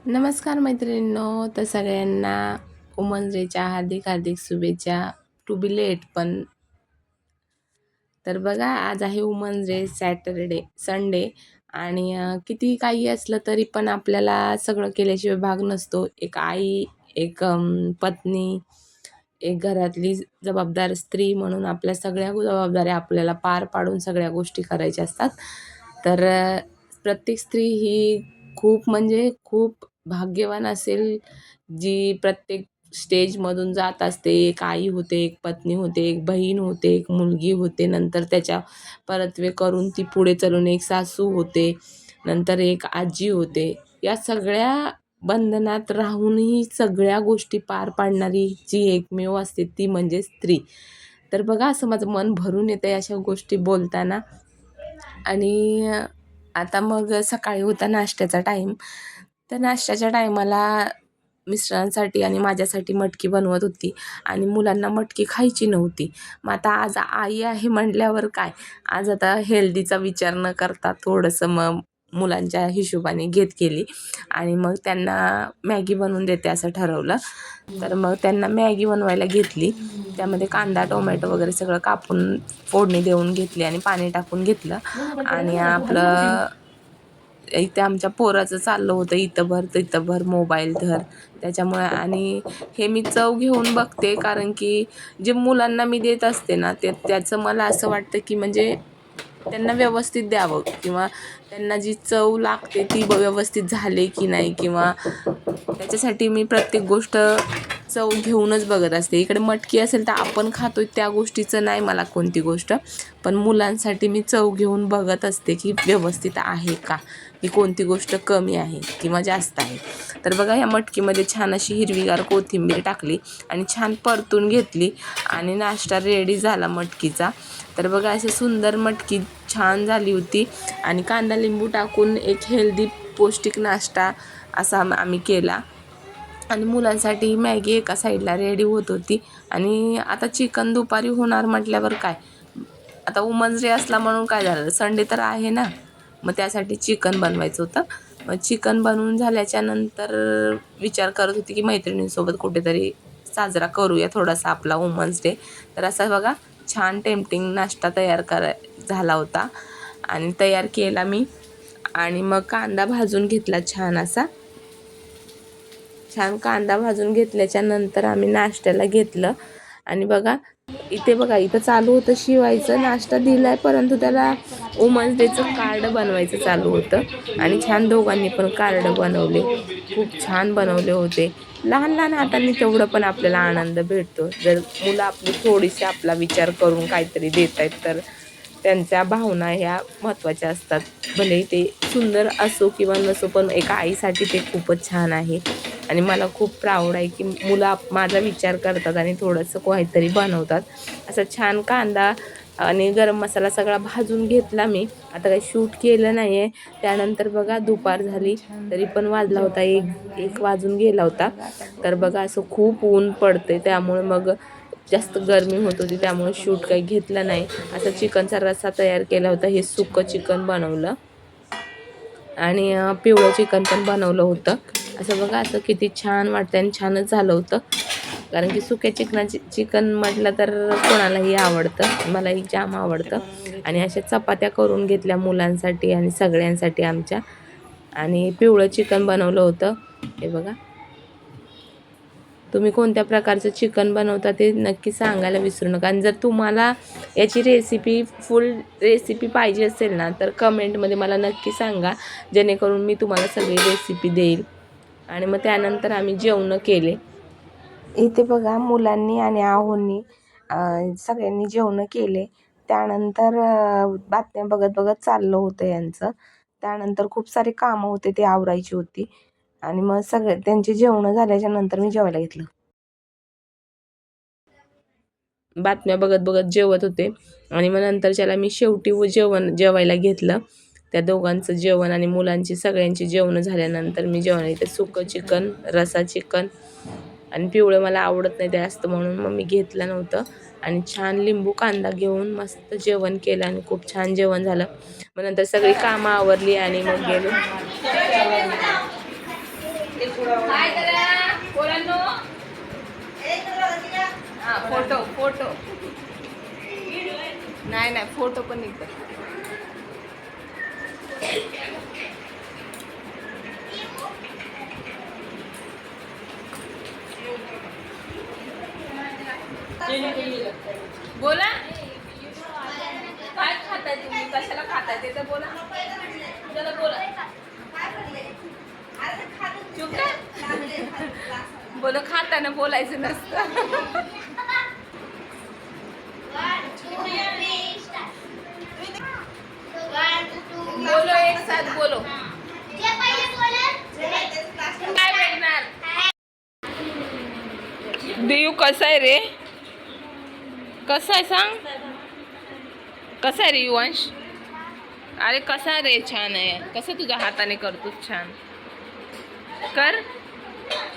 नमस्कार मैत्रिणींनो. तर सगळ्यांना वुमन्स डेच्या हार्दिक हार्दिक शुभेच्छा. टू बी लेट पण. तर बघा, आज आहे वुमन्स डे, सॅटरडे संडे. आणि किती काही असलं तरी पण आपल्याला सगळं केल्याशिवाय भाग नसतो. एक आई, एक पत्नी, एक घरातली जबाबदार स्त्री म्हणून आपल्या सगळ्या जबाबदाऱ्या आपल्याला पार पाडून सगळ्या गोष्टी करायच्या असतात. तर प्रत्येक स्त्री ही खूप म्हणजे खूप भाग्यवान असेल, जी प्रत्येक स्टेजमधून जात असते. एक आई होते, एक पत्नी होते, एक बहीण होते, एक मुलगी होते, नंतर त्याच्या परतवे करून ती पुढे चालून एक सासू होते, नंतर एक आजी होते. या सगळ्या बंधनात राहूनही सगळ्या गोष्टी पार पाडणारी जी एकमेव असते ती म्हणजे स्त्री. तर बघा, असं माझं मन भरून येतं अशा गोष्टी बोलताना. आणि आता मग सकाळी होता नाश्त्याचा टाईम. तर नाश्त्याच्या टायमाला मिस्टरांसाठी आणि माझ्यासाठी मटकी बनवत होती आणि मुलांना मटकी खायची नव्हती. मग आता आज आई आहे म्हटल्यावर काय, आज आता हेल्दीचा विचार न करता थोडंसं मग मुलांच्या हिशोबाने केली आणि मग त्यांना मॅगी बनवून देते असं ठरवलं. तर मग त्यांना मॅगी बनवायला घेतली. त्यामध्ये कांदा, टोमॅटो वगैरे सगळं कापून फोडणी देऊन घेतली आणि पाणी टाकून घेतलं. आणि आपलं इथे आमच्या पोराचं चाललं होतं, इथं भर तिथं भर मोबाईल धर. त्याच्यामुळे आणि हे मी चव घेऊन बघते, कारण की जे मुलांना मी देत असते ना, त्याचं मला असं वाटतं की म्हणजे त्यांना व्यवस्थित द्यावं, किंवा त्यांना जी चव लागते ती व्यवस्थित झाली की नाही, किंवा त्याच्यासाठी मी प्रत्येक गोष्ट चव घेऊनच बघत असते. इकडे मटकी असेल तर आपण खातोय त्या गोष्टीचं नाही मला कोणती गोष्ट, पण मुलांसाठी मी चव घेऊन बघत असते की व्यवस्थित आहे का, की कोणती गोष्ट कमी आहे किंवा जास्त आहे. तर बघा, या मटकीमध्ये छान अशी हिरवीगार कोथिंबीर टाकली आणि छान परतून घेतली आणि नाश्ता रेडी झाला मटकीचा. तर बघा, अशी सुंदर मटकी छान झाली होती आणि कांदा लिंबू टाकून एक हेल्दी पौष्टिक नाश्ता असा आम्ही केला. आणि मुलांसाठी मॅगी एका साईडला रेडी होत होती. आणि आता चिकन दुपारी होणार म्हटल्यावर काय, आता वुमन्स डे असला म्हणून काय झालं, संडे तर आहे ना, मग त्यासाठी चिकन बनवायचं होतं. मग चिकन बनवून झाल्याच्या नंतर विचार करत होती की मैत्रिणींसोबत कुठेतरी साजरा करूया थोडासा आपला वुमन्स डे. तर असा बघा, छान टेम्पटिंग नाश्ता तयार झाला होता आणि तयार केला मी. आणि मग कांदा भाजून घेतला छान असा. छान कांदा भाजून घेतल्याच्या नंतर आम्ही नाश्त्याला घेतलं. आणि बघा, इथं चालू होतं शिवायचं. नाश्ता दिलाय, परंतु त्याला वुमन्स डेचं कार्ड बनवायचं चालू होतं आणि छान दोघांनी पण कार्ड बनवले. खूप छान बनवले होते. लहान लहान हातांनी तेवढं पण आपल्याला आनंद भेटतो, जर मुलं आपली थोडीशी आपला विचार करून काहीतरी देत आहेत तर त्यांच्या भावना ह्या महत्त्वाच्या असतात. भले ते सुंदर असो किंवा नसो, पण एका आईसाठी ते खूपच छान आहे. आणि मला खूप प्राऊड आहे की मुलं माझा विचार करतात आणि थोडंसं काहीतरी बनवतात. असं छान कांदा आणि गरम मसाला सगळा भाजून घेतला मी. आता काही शूट केलं नाही आहे. त्यानंतर बघा, दुपार झाली तरी पण वाजला होता एक वाजून गेला होता. तर बघा, असं खूप ऊन पडते, त्यामुळे मग जास्त गरमी होत होती, त्यामुळे शूट काही घेतलं नाही. असं चिकनचा रस्सा तयार केला होता. हे सुक्कं चिकन बनवलं आणि पिवळं चिकन पण बनवलं होतं. असं बघा, असं किती छान वाटतं आणि छानच झालं होतं, कारण की सुक्या चिकन म्हटलं तर कोणालाही आवडतं, मलाही जाम आवडतं. आणि अशा चपात्या करून घेतल्या मुलांसाठी आणि सगळ्यांसाठी आमच्या. आणि पिवळं चिकन बनवलं होतं. हे बघा, तुम्ही कोणत्या प्रकारचं चिकन बनवता ते नक्की सांगायला विसरू नका. आणि जर तुम्हाला याची फुल रेसिपी पाहिजे असेल ना, तर कमेंटमध्ये मला नक्की सांगा, जेणेकरून मी तुम्हाला सगळी रेसिपी देईल. आणि मग त्यानंतर आम्ही जेवणं केले. इथे बघा, मुलांनी आणि आहोंनी सगळ्यांनी जेवणं केले. त्यानंतर बातम्या बघत बघत चाललं होतं यांचं. त्यानंतर खूप सारे कामं होते, ते आवरायची होती. आणि मग सगळे त्यांची जेवणं झाल्याच्या नंतर मी जेवायला घेतलं. बातम्या बघत बघत जेवत होते आणि मग नंतरच्याला मी शेवटी जेवायला घेतलं. त्या दोघांचं जेवण आणि मुलांची सगळ्यांची जेवणं झाल्यानंतर मी जेवण इथे सुकं चिकन, रसा चिकन आणि पिवळं मला आवडत नाही जास्त, म्हणून मग मी घेतलं नव्हतं. आणि छान लिंबू कांदा घेऊन मस्त जेवण केलं आणि खूप छान जेवण झालं. मग नंतर सगळी कामं आवरली आणि मग गेलो. फोटो फोटो नाही नाही फोटो पण निघतात. बोला काय खाताय तुम्ही, कशाला खाताय ते तर बोला. चला बोला. चुप का? बोलो खाताना बोलायचं नसतं. बोलो एक साथ बोलो. काय भेटणार? देव कसा आहे रे? कसा आहे सांग. कसा आहे रे युवांश? अरे कसा रे? छान आहे. कसं तुझ्या हाताने करतोस छान. कर.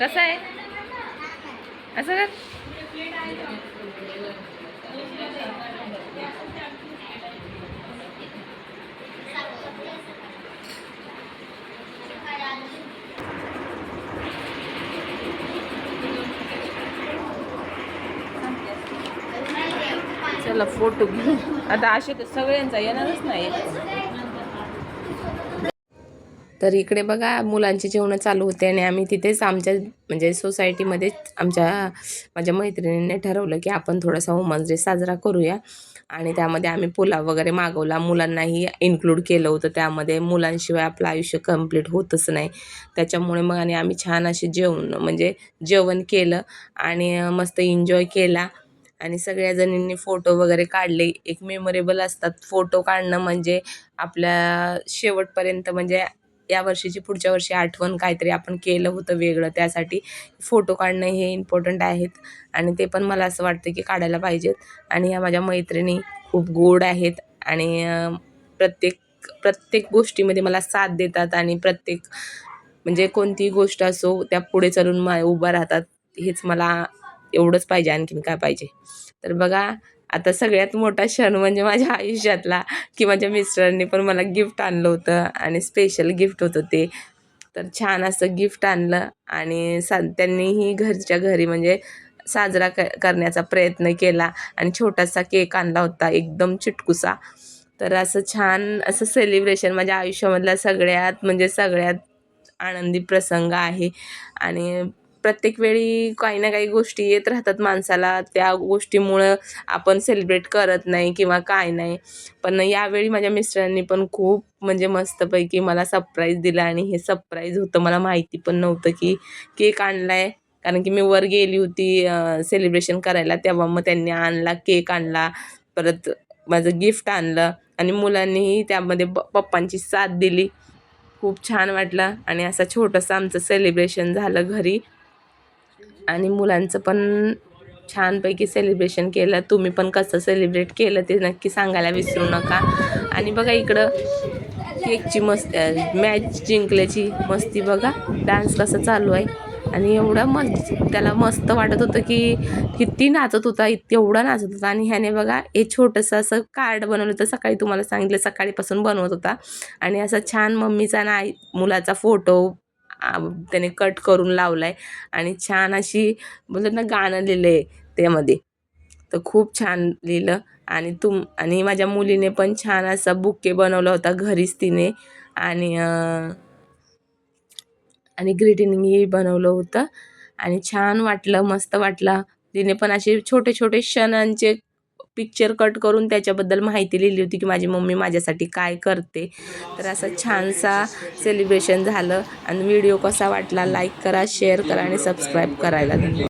कसा आहे? असं कर. चला फोटो घेऊ. आता असे तर सगळ्यांचा येणारच नाही. तर इकडे बघा मुलांची जेवणं चालू होते आणि आम्ही तिथेच आमच्या म्हणजे सोसायटीमध्ये माझ्या मैत्रिणींनी ठरवलं की आपण थोडासा वुमन्स डे साजरा करूया. आणि त्यामध्ये आम्ही पुलाव वगैरे मागवला. मुलांनाही इन्क्लूड केलं होतं त्यामध्ये. मुलांशिवाय आपलं आयुष्य कंप्लीट होतच नाही. त्याच्यामुळे मग आणि आम्ही छान असे जेवण केलं आणि मस्त एन्जॉय केला. आणि सगळ्या जणींनी फोटो वगैरे काढले. एक मेमोरेबल असतात फोटो काढणं म्हणजे आपल्या शेवटपर्यंत म्हणजे या वर्षीची पुढच्या वर्षी आठवण काहीतरी आपण केलं होतं वेगळं, त्यासाठी फोटो काढणं हे इम्पॉर्टंट आहेत. आणि ते पण मला असं वाटतं की काढायला पाहिजेत. आणि ह्या माझ्या मैत्रिणी खूप गोड आहेत आणि प्रत्येक गोष्टीमध्ये मला साथ देतात आणि प्रत्येक म्हणजे कोणतीही गोष्ट असो त्या पुढे चालून उभा राहतात. हेच मला एवढंच पाहिजे, आणखीन काय पाहिजे. तर बघा आता सगळ्यात मोठा क्षण म्हणजे माझ्या आयुष्यातला की माझ्या मिस्टरांनी पण मला गिफ्ट आणलं होतं आणि स्पेशल गिफ्ट होतं ते. तर छान असं गिफ्ट आणलं आणि त्यांनीही घरच्या घरी म्हणजे साजरा करण्याचा प्रयत्न केला आणि छोटासा केक आणला होता एकदम चिटकुसा. तर असं छान असं सेलिब्रेशन माझ्या आयुष्यामधला सगळ्यात आनंदी प्रसंग आहे. आणि प्रत्येक वेळी काही ना काही गोष्टी येत राहतात माणसाला, त्या गोष्टीमुळं आपण सेलिब्रेट करत नाही किंवा काय नाही. पण यावेळी माझ्या मिस्टरांनी पण खूप म्हणजे मस्तपैकी मला सरप्राईज दिला आणि हे सरप्राईज होतं. मला माहिती पण नव्हतं की केक आणला आहे, कारण की मी वर गेली होती सेलिब्रेशन करायला, तेव्हा मग त्यांनी केक आणला, परत माझं गिफ्ट आणलं आणि मुलांनीही त्यामध्ये पप्पांची साथ दिली. खूप छान वाटलं आणि असं छोटंसं आमचं सेलिब्रेशन झालं घरी. आणि मुलांचं पण छानपैकी सेलिब्रेशन केलं. तुम्ही पण कसं सेलिब्रेट केलं ते नक्की सांगायला विसरू नका. आणि बघा इकडं केकची मॅच जिंकल्याची मस्ती बघा, डान्स कसा चालू आहे. आणि एवढा त्याला मस्त वाटत होतं की किती नाचत होता, एवढा नाचत होता. आणि ह्याने बघा हे छोटंसं असं कार्ड बनवलं होतं, सकाळी तुम्हाला सांगितलं सकाळीपासून बनवत होता. आणि असं छान मम्मीचा आणि मुलाचा फोटो त्याने कट करून लावलाय आणि छान अशी बोलतात ना गाणं लिहिलं आहे त्यामध्ये. तर खूप छान लिहिलं. आणि माझ्या मुलीने पण छान असा बुके बनवला होता घरीच तिने. आणि आणि ग्रीटिंगही बनवलं होतं आणि छान वाटलं, मस्त वाटलं. तिने पण असे छोटे छोटे क्षणांचे पिक्चर कट करून त्याच्याबद्दल माहिती लिहिली होती की माझी मम्मी माझ्यासाठी काय करते. तर असं छानसा सेलिब्रेशन झालं. आणि व्हिडिओ कसा वाटला लाईक करा, शेअर करा आणि सबस्क्राईब करायला धन्यवाद.